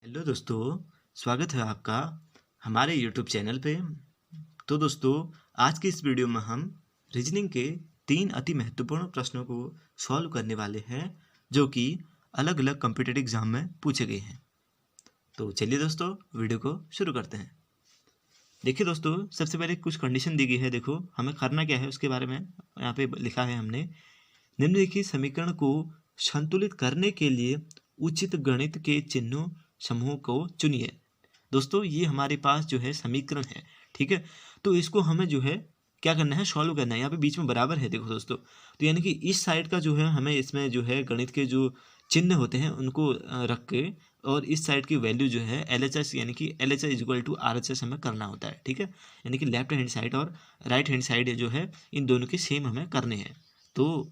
Hello दोस्तों, स्वागत है आपका हमारे यूट्यूब चैनल पे। तो दोस्तों, आज की इस वीडियो में हम रीजनिंग के 3 अति महत्वपूर्ण प्रश्नों को सॉल्व करने वाले हैं, जो कि अलग अलग कॉम्पिटिटिव एग्जाम में पूछे गए हैं। तो चलिए दोस्तों, वीडियो को शुरू करते हैं। देखिए दोस्तों, सबसे पहले कुछ कंडीशन दी गई है। देखो हमें करना क्या है उसके बारे में यहाँ पे लिखा है हमने। निम्नलिखित समीकरण को संतुलित करने के लिए उचित गणित के चिन्हों समूह को चुनिए। दोस्तों, ये हमारे पास जो है समीकरण है, ठीक है। तो इसको हमें जो है क्या करना है, सॉल्व करना है। यहाँ पे बीच में बराबर है, देखो दोस्तों। तो यानी कि इस साइड का जो है हमें इसमें जो है गणित के जो चिन्ह होते हैं उनको रख के, और इस साइड की वैल्यू जो है LHS यानी कि LHS इक्वल टू RHS हमें करना होता है, ठीक है। यानी कि लेफ्ट हैंड साइड और राइट हैंड साइड जो है इन दोनों के सेम हमें करने हैं। तो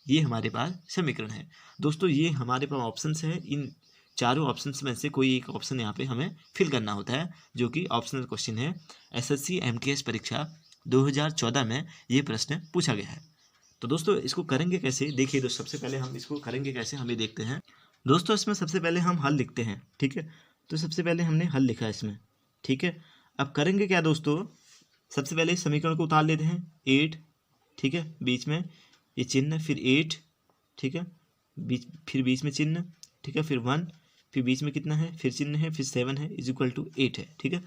ये हमारे पास समीकरण है। दोस्तों, ये हमारे पास ऑप्शंस है। इन चारों ऑप्शंस में से कोई एक ऑप्शन यहाँ पे हमें फिल करना होता है, जो कि ऑप्शनल क्वेश्चन है। SSC MTS परीक्षा 2014 में ये प्रश्न पूछा गया है। तो दोस्तों, इसको करेंगे कैसे, देखिए। तो सबसे पहले हम इसको करेंगे कैसे, हम ये देखते हैं। दोस्तों, इसमें सबसे पहले हम हल लिखते हैं, ठीक है। तो सबसे पहले हमने हल लिखा है इसमें, ठीक है। अब करेंगे क्या दोस्तों, सबसे पहले इस समीकरण को उतार लेते हैं। 8, ठीक है, बीच में ये चिन्ह, फिर 8, ठीक है, फिर बीच में चिन्ह, ठीक है, फिर 1, फिर बीच में कितना है, फिर चिन्ह है, फिर 7 है, इज इक्वल टू 8 है, ठीक है।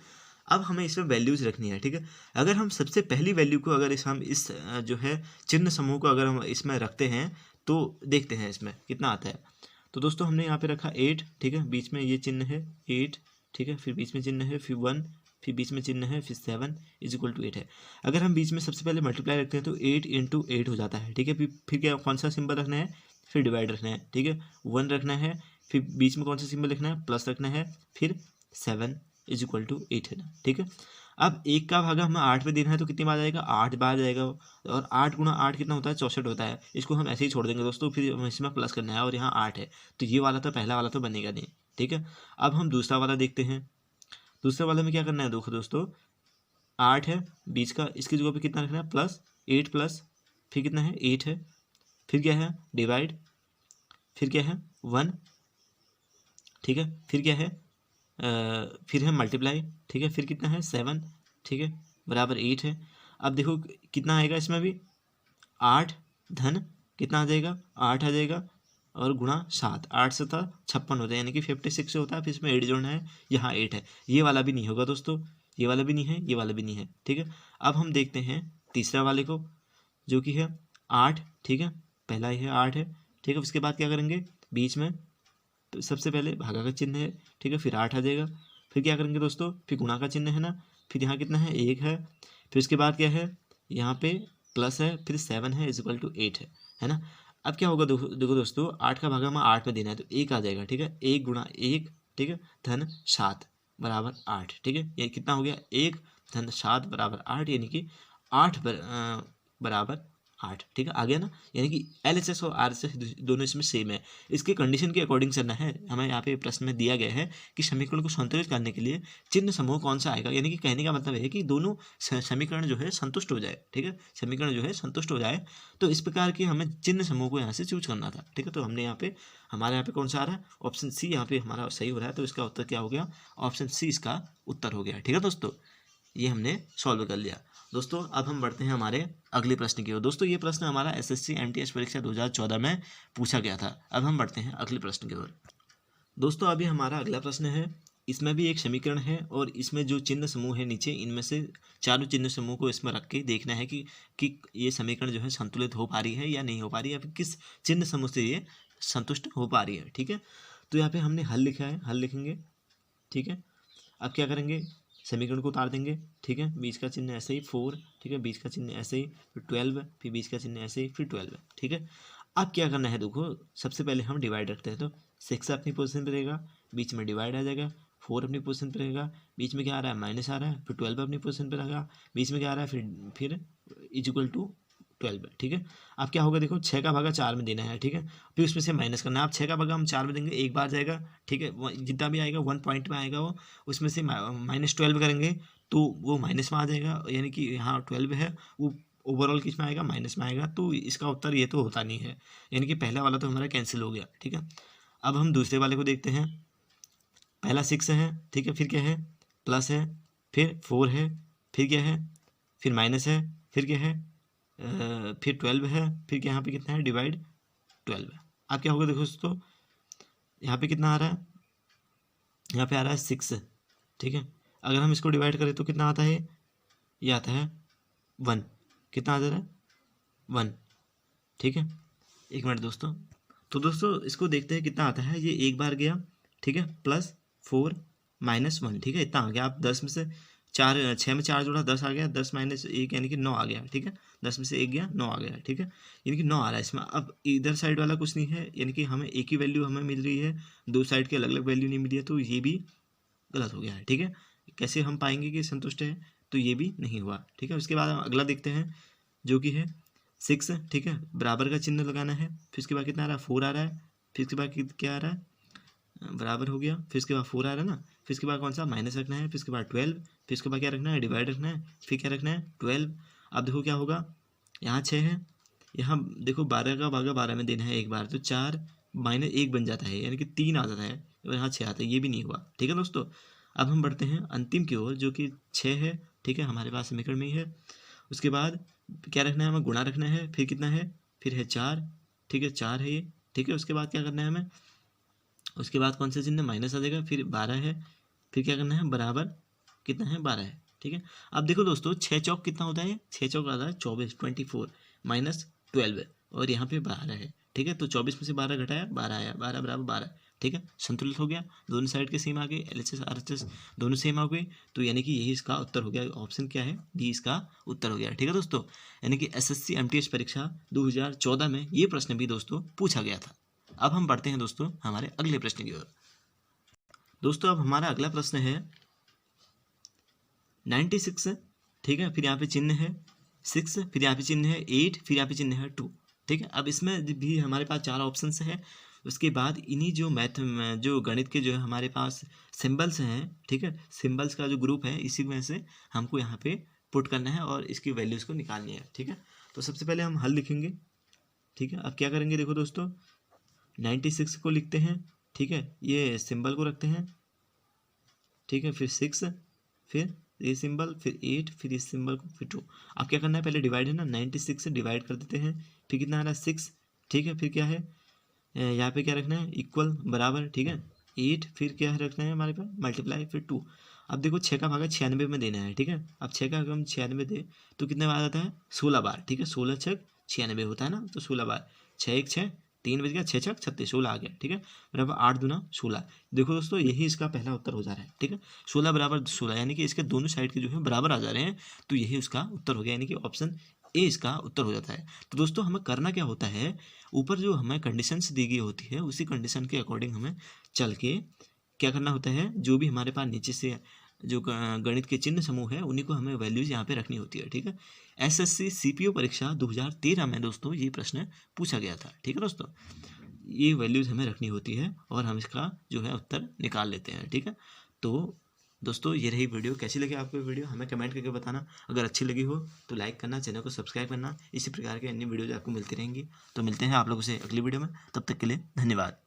अब हमें इसमें वैल्यूज रखनी है, ठीक है। अगर हम सबसे पहली वैल्यू को अगर हम इस जो है चिन्ह समूह को अगर हम इसमें रखते हैं तो देखते हैं इसमें कितना आता है। तो दोस्तों, हमने यहाँ पे रखा 8, ठीक है, बीच में ये चिन्ह है 8, ठीक है, फिर बीच में चिन्ह है, फिर 1, फिर बीच में चिन्ह है, फिर 7 इज इक्वल टू 8 है। अगर हम बीच में सबसे पहले मल्टीप्लाई रखते हैं तो 8 इंटू 8 हो जाता है, ठीक है। फिर क्या, कौन सा सिंबल रखना है, फिर डिवाइड रखना है, ठीक है, 1 रखना है, फिर बीच में कौन सा सिंबल लिखना है, प्लस रखना है, फिर 7 इज इक्वल टू 8 है ना, ठीक है। अब 1 का भागा हमें 8 में देना है तो कितनी बार जाएगा, 8 बार जाएगा। और 8 गुणा 8 कितना होता है, 64 होता है। इसको हम ऐसे ही छोड़ देंगे दोस्तों, फिर हमें इसमें प्लस करना है और यहाँ 8 है, तो ये वाला तो पहला वाला तो बनेगा नहीं, ठीक है। अब हम दूसरा वाला देखते हैं। दूसरे वाले में क्या करना है, देखो दोस्तों, 8 है बीच का, इसकी जगह पे कितना रखना है, प्लस 8 प्लस, फिर कितना है 8 है, फिर क्या है डिवाइड, फिर क्या है 1, ठीक है, फिर क्या है फिर है मल्टीप्लाई, ठीक है, फिर कितना है 7, ठीक है, बराबर 8 है। अब देखो कितना आएगा इसमें भी, 8 धन कितना आ जाएगा, 8 आ जाएगा, और गुणा 7, 8 से था 56 होता है, यानी कि 56 होता है। फिर इसमें 8 जोड़ना है, यहाँ 8 है। ये वाला भी नहीं होगा दोस्तों, ये वाला भी नहीं है, ये वाला भी नहीं है, ठीक है। अब हम देखते हैं तीसरा वाले को, जो कि है 8, ठीक है, पहला ही है 8 है, ठीक है। उसके बाद क्या करेंगे, बीच में तो सबसे पहले भागा का चिन्ह है, ठीक है, फिर 8 आ जाएगा। फिर क्या करेंगे दोस्तों, फिर गुणा का चिन्ह है ना, फिर यहाँ कितना है 1 है, फिर उसके बाद क्या है, यहाँ पे प्लस है, फिर 7 है, इज इक्वल टू 8 है ना। अब क्या होगा, देखो दोस्तों, 8 का भागा हमें 8 में देना है तो 1 आ जाएगा, ठीक है, 1 गुणा 1, ठीक है, धन 7 बराबर 8, ठीक है। ये कितना हो गया, 1 धन 7 बराबर 8, यानी कि 8 बराबर 8, ठीक है, आ गया ना। यानी कि LHS और RHS दोनों इसमें सेम है। इसके कंडीशन के अकॉर्डिंग चलना है। हमें यहाँ पे प्रश्न में दिया गया है कि समीकरण को संतुलित करने के लिए चिन्ह समूह कौन सा आएगा। यानी कि कहने का मतलब है कि दोनों समीकरण जो है संतुष्ट हो जाए, ठीक है, समीकरण जो है संतुष्ट हो जाए। तो इस प्रकार की हमें चिन्ह समूह को यहाँ से चूज करना था, ठीक है। तो हमने यहाँ पे, हमारे यहाँ पे कौन सा आ रहा है, ऑप्शन सी यहाँ पे हमारा सही हो रहा है। तो इसका उत्तर क्या हो गया, ऑप्शन सी इसका उत्तर हो गया, ठीक है दोस्तों। ये हमने सॉल्व कर लिया। दोस्तों, अब हम बढ़ते हैं हमारे अगले प्रश्न की ओर। दोस्तों, ये प्रश्न हमारा SSC MTS परीक्षा 2014 में पूछा गया था। अब हम बढ़ते हैं अगले प्रश्न की ओर। दोस्तों, अभी हमारा अगला प्रश्न है। इसमें भी एक समीकरण है और इसमें जो चिन्ह समूह है नीचे, इनमें से चारों चिन्ह समूह को इसमें रख के देखना है कि ये समीकरण जो है संतुलित हो पा रही है या नहीं हो पा रही है, या फिर किस चिन्ह समूह से ये संतुष्ट हो पा रही है, ठीक है। तो यहाँ पे हमने हल लिखा है, हल लिखेंगे, ठीक है। अब क्या करेंगे, समीकरण को उतार देंगे, ठीक है, बीच का चिन्ह ऐसे ही 4, ठीक है, बीच का चिन्ह ऐसे ही, फिर 12, फिर बीच का चिन्ह ऐसे ही, फिर 12, ठीक है। अब क्या करना है, देखो सबसे पहले हम डिवाइड रखते हैं। तो 6 अपनी पोजीशन पर रहेगा, बीच में डिवाइड आ जाएगा, 4 अपनी पोजीशन पर रहेगा, बीच में क्या आ रहा है, माइनस आ रहा है, फिर 12 अपनी पोजीशन पर रहेगा, बीच में क्या आ रहा है, फिर इज इक्वल टू 12, ठीक है। अब क्या होगा, देखो 6 का भागा 4 में देना है, ठीक है, फिर उसमें से माइनस करना है। अब 6 का भागा हम 4 में देंगे, एक बार जाएगा, ठीक है, जितना भी आएगा 1 पॉइंट में आएगा वो, उसमें से -12 करेंगे तो वो माइनस में आ जाएगा, यानी कि यहाँ 12 है, वो ओवरऑल किस में आएगा, माइनस में आएगा। तो इसका उत्तर ये तो होता नहीं है, यानी कि पहला वाला तो हमारा कैंसिल हो गया, ठीक है। अब हम दूसरे वाले को देखते हैं। पहला 6 है, ठीक है, फिर क्या है, प्लस है, फिर 4 है, फिर क्या है, फिर माइनस है, फिर क्या है, फिर 12 है, फिर क्या यहाँ पे कितना है, डिवाइड 12 है। अब क्या होगा देखो दोस्तों, यहाँ पे कितना आ रहा है, यहाँ पे आ रहा है 6, ठीक है। अगर हम इसको डिवाइड करें तो कितना आता है, ये आता है 1, कितना आ जा रहा है, 1, ठीक है। एक मिनट दोस्तों, तो दोस्तों इसको देखते हैं कितना आता है। ये एक बार गया, ठीक है, प्लस 4 माइनस 1, ठीक है, इतना आ गया। आप 10 में से 4, 6 में 4 जोड़ा 10 आ गया, 10 माइनस 1 यानी कि 9 आ गया, ठीक है। 10 में से 1 गया, 9 आ गया, ठीक है, यानी कि 9 आ रहा है इसमें। अब इधर साइड वाला कुछ नहीं है, यानी कि हमें एक ही वैल्यू हमें मिल रही है, दो साइड की अलग अलग वैल्यू नहीं मिली है, तो ये भी गलत हो गया है, ठीक है। कैसे हम पाएंगे कि संतुष्ट है, तो ये भी नहीं हुआ, ठीक है। उसके बाद हम अगला देखते हैं जो कि है 6, ठीक है, बराबर का चिन्ह लगाना है। फिर उसके बाद कितना आ रहा है, 4 आ रहा है। फिर उसके बाद क्या आ रहा है, बराबर हो गया। फिर उसके बाद 4 आ रहा है ना, फिर उसके बाद कौन सा, माइनस रखना है। फिर उसके बाद 12, फिर उसके बाद क्या रखना है, डिवाइड रखना है। फिर क्या रखना है, 12। अब देखो क्या होगा, यहाँ 6 है, यहाँ देखो 12 का भागा 12 में देना है एक बार, तो 4 माइनस 1 बन जाता है, यानी कि 3 आ जाता है, और यहाँ 6 आता है, ये भी नहीं हुआ, ठीक है दोस्तों। अब हम बढ़ते हैं अंतिम की ओर, जो कि 6 है, ठीक है, हमारे पास समीकरण में ही है। उसके बाद क्या रखना है, हमें गुणा रखना है। फिर कितना है, फिर है 4, ठीक है, 4 है ये, ठीक है। उसके बाद क्या करना है हमें, उसके बाद कौन सा चिन्ह, माइनस आ जाएगा। फिर 12 है, फिर क्या करना है, बराबर कितना है, 12 है, ठीक है। अब देखो दोस्तों 6 चौक कितना होता है, 6 चौक आता है 24, 24 माइनस 12, और यहाँ पे 12 है, ठीक है। तो 24 में से 12 घटाया, 12 आया, 12 बराबर 12, ठीक है, संतुलित हो गया। दोनों साइड के सेम आ गए, LHS RHS दोनों सेम आ गए, तो यानी कि यही इसका उत्तर हो गया। ऑप्शन क्या है, डी इसका उत्तर हो गया, ठीक है दोस्तों। यानी कि SSC MTH परीक्षा 2014 में ये प्रश्न भी दोस्तों पूछा गया था। अब हम बढ़ते हैं दोस्तों हमारे अगले प्रश्न की ओर। दोस्तों अब हमारा अगला प्रश्न है 96, ठीक है, फिर यहाँ पे चिन्ह है 6, फिर यहाँ पे चिन्ह है 8, फिर यहाँ पे चिन्ह है 2, ठीक है। अब इसमें भी हमारे पास 4 ऑप्शंस हैं। उसके बाद इन्हीं जो जो गणित के जो है हमारे पास सिंबल्स हैं, ठीक है, सिंबल्स का जो ग्रुप है, इसी में से हमको यहाँ पे पुट करना है और इसकी वैल्यूज़ को निकालनी है, ठीक है। तो सबसे पहले हम हल लिखेंगे, ठीक है। अब क्या करेंगे, देखो दोस्तों 96 को लिखते हैं, ठीक है, ये सिंबल को रखते हैं, ठीक है, फिर 6, फिर ये सिंबल, फिर 8, फिर इस सिंबल को, फिर 2। अब क्या करना है, पहले डिवाइड है ना, 96 से डिवाइड कर देते हैं। फिर कितना आ रहा है, 6, ठीक है। फिर क्या है, यहाँ पे क्या रखना है, इक्वल, बराबर, ठीक है, 8, फिर क्या रखना है हमारे पास, मल्टीप्लाई, फिर 2। अब देखो 6 का भागा 96 में देना है, ठीक है। अब 6 का अगर हम 96 दे तो कितने बार आता है, 16 बार, ठीक है, 16 6 96 होता है ना, तो 16 बार, 6 1 6, 3 बज गया, 6 6 36, 16 आ गया, ठीक है, बराबर 8 दूना 16। देखो दोस्तों यही इसका पहला उत्तर हो जा रहा है, ठीक है, 16 बराबर 16, यानी कि इसके दोनों साइड के जो है बराबर आ जा रहे हैं, तो यही उसका उत्तर हो गया, यानी कि ऑप्शन ए इसका उत्तर हो जाता है। तो दोस्तों हमें करना क्या होता है, ऊपर जो हमें कंडीशंस दी गई होती है उसी कंडीशन के अकॉर्डिंग हमें चल के क्या करना होता है, जो भी हमारे पास नीचे से जो गणित के चिन्ह समूह है उन्हीं को हमें वैल्यूज यहाँ पे रखनी होती है, ठीक है। SSC CPO परीक्षा 2013 में दोस्तों ये प्रश्न पूछा गया था, ठीक है दोस्तों। ये वैल्यूज हमें रखनी होती है और हम इसका जो है उत्तर निकाल लेते हैं, ठीक है। तो दोस्तों ये रही वीडियो, कैसी लगी आपको वीडियो हमें कमेंट करके बताना। अगर अच्छी लगी हो तो लाइक करना, चैनल को सब्सक्राइब करना। इसी प्रकार के अन्य वीडियोज आपको मिलती रहेंगी। तो मिलते हैं आप लोगों से अगली वीडियो में, तब तक के लिए धन्यवाद।